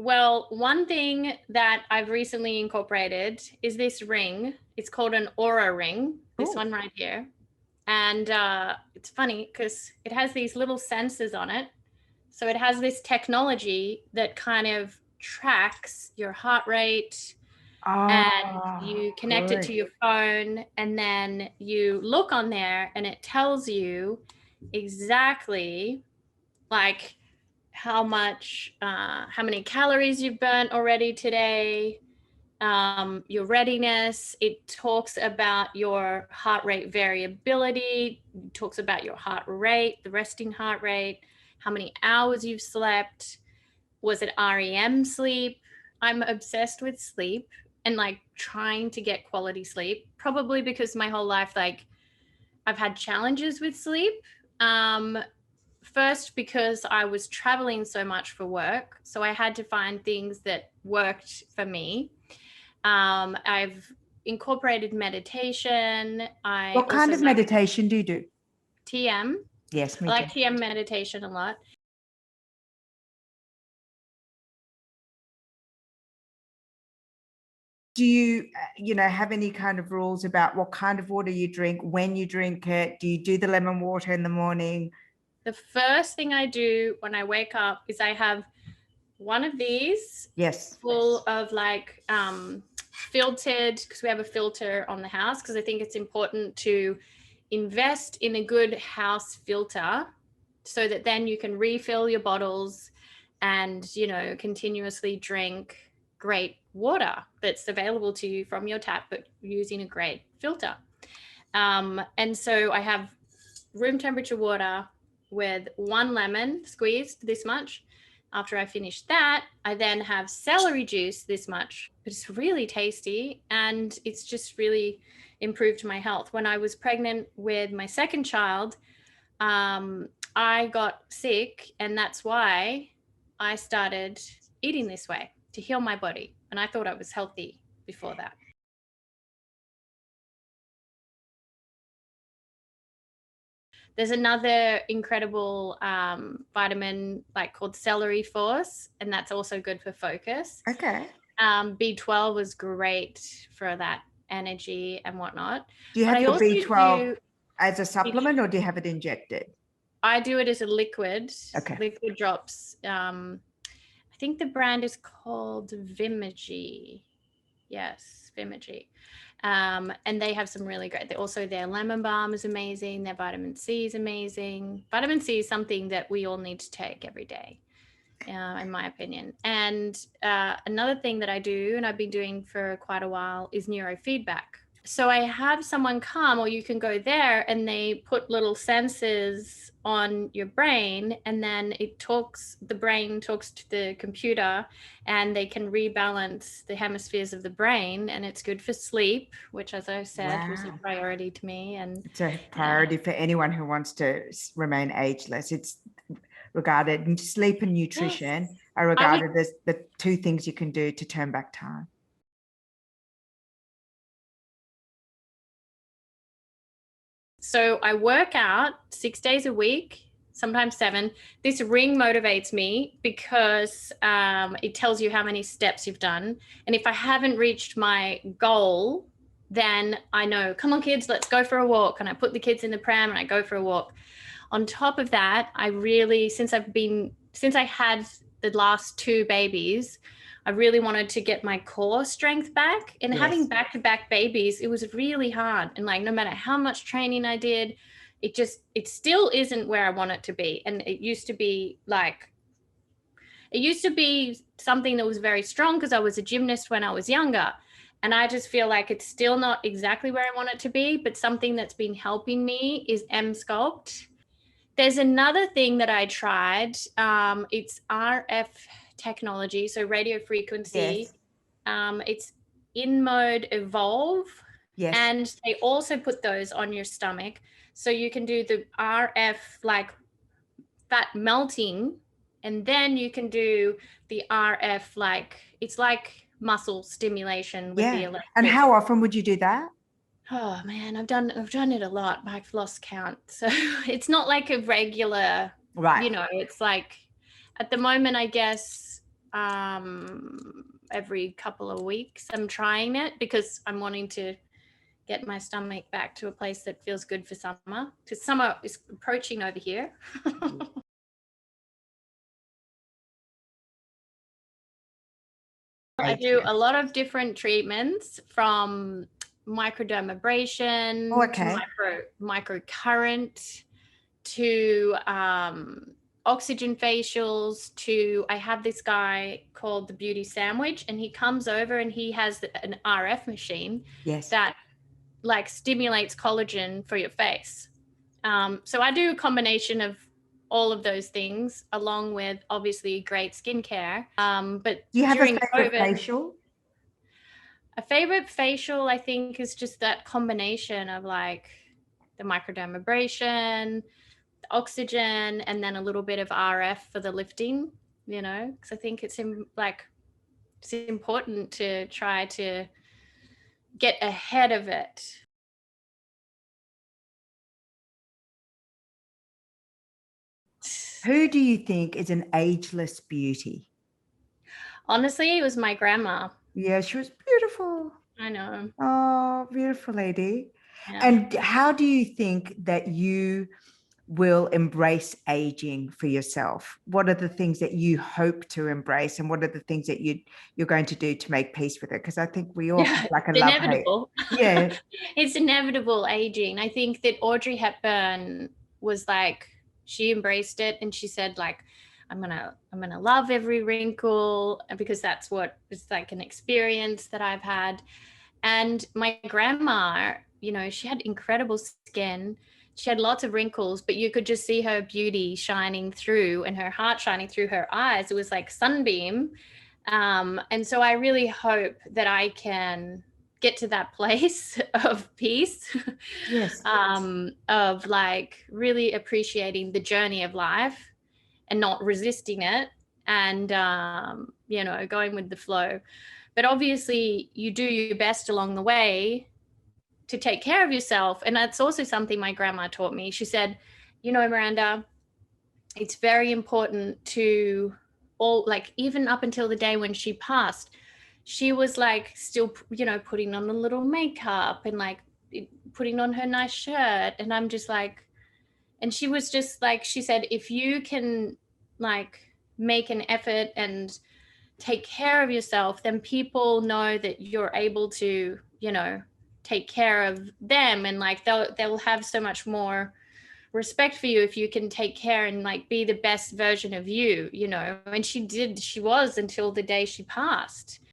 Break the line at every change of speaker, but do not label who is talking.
Well, one thing that I've recently incorporated is this ring. It's called an Oura ring, this one right here. And it's funny because it has these little sensors on it. So it has this technology that kind of tracks your heart rate, and you connect it to your phone, and then you look on there and it tells you exactly like how many calories you've burnt already today, your readiness. It talks about your heart rate variability, it talks about your heart rate, the resting heart rate, how many hours you've slept, was it REM sleep. I'm obsessed with sleep and like trying to get quality sleep, probably because my whole life, like I've had challenges with sleep. First, because I was traveling so much for work, so I had to find things that worked for me. I've incorporated meditation.
What kind of meditation do you do?
TM.
Yes, me too.
I like TM meditation a lot.
Do you, have any kind of rules about what kind of water you drink, when you drink it? Do you do the lemon water in the morning?
The first thing I do when I wake up is I have one of these.
Yes.
Full of like filtered, because we have a filter on the house, because I think it's important to invest in a good house filter so that then you can refill your bottles and, continuously drink great water that's available to you from your tap, but using a great filter. And so I have room temperature water with one lemon squeezed this much. After I finish that, I then have celery juice this much. It's really tasty and it's just really improved my health. When I was pregnant with my second child, I got sick, and that's why I started eating this way to heal my body. And I thought I was healthy before that. There's another incredible vitamin called Celery Force, and that's also good for focus.
Okay.
B12 was great for that energy and whatnot.
Do you have your B12 as a supplement, or do you have it injected?
I do it as a liquid.
Okay.
Liquid drops. I think the brand is called Vimergy. Yes, Vimergy. And they have some really great, their lemon balm is amazing. Their vitamin C is amazing. Vitamin C is something that we all need to take every day, in my opinion. And another thing that I do, and I've been doing for quite a while, is neurofeedback. So I have someone come, or you can go there, and they put little sensors on your brain, and then the brain talks to the computer, and they can rebalance the hemispheres of the brain, and it's good for sleep, which, as I said, was a priority to me. And
it's a priority for anyone who wants to remain ageless. It's regarded, sleep and nutrition are regarded as the two things you can do to turn back time.
So I work out 6 days a week, sometimes 7. This ring motivates me because it tells you how many steps you've done. And if I haven't reached my goal, then I know, come on kids, let's go for a walk. And I put the kids in the pram and I go for a walk. On top of that, I really, since I had the last 2 babies, I really wanted to get my core strength back. And having back-to-back babies, it was really hard. And no matter how much training I did, it still isn't where I want it to be. And it used to be something that was very strong because I was a gymnast when I was younger. And I just feel like it's still not exactly where I want it to be, but something that's been helping me is M-Sculpt. There's another thing that I tried. It's RF technology, so radio frequency. It's in mode evolve.
Yes.
And they also put those on your stomach, so you can do the RF fat melting, and then you can do the RF it's like muscle stimulation with the electric.
And how often would you do that?
Oh man, I've done it a lot. I've lost count. So it's not like a regular,
right.
It's at the moment, I guess every couple of weeks. I'm trying it because I'm wanting to get my stomach back to a place that feels good for summer, because summer is approaching over here. I do a lot of different treatments, from microdermabrasion to microcurrent to oxygen facials to, I have this guy called the Beauty Sandwich, and he comes over and he has an RF machine that like stimulates collagen for your face. So I do a combination of all of those things, along with obviously great skincare. But
do you have
during
a favorite
COVID,
facial?
A favorite facial, I think, is just that combination of like the microdermabrasion, the oxygen, and then a little bit of RF for the lifting, you know, because I think it's important to try to get ahead of it.
Who do you think is an ageless beauty?
Honestly, it was my grandma.
Yeah, she was beautiful.
I know.
Oh, beautiful lady.
Yeah.
And how do you think that you will embrace aging for yourself? What are the things that you hope to embrace, and what are the things that you're going to do to make peace with it? Because I think we all have like a love hate. Yeah,
it's inevitable, aging. I think that Audrey Hepburn was like, she embraced it, and she said like, I'm gonna love every wrinkle, because that's what it's like, an experience that I've had. And my grandma, you know, she had incredible skin. She had lots of wrinkles, but you could just see her beauty shining through, and her heart shining through her eyes. It was like sunbeam. And so I really hope that I can get to that place of peace.
Yes.
Of like really appreciating the journey of life and not resisting it, and you know, going with the flow. But obviously you do your best along the way to take care of yourself. And that's also something my grandma taught me. She said, you know, Miranda, it's very important to all, like, even up until the day when she passed, she was like still, you know, putting on the little makeup and like putting on her nice shirt. And I'm just like, and she was just like, she said, if you can like make an effort and take care of yourself, then people know that you're able to, you know, take care of them, and like they'll have so much more respect for you if you can take care and like be the best version of you, you know. And she did, she was, until the day she passed.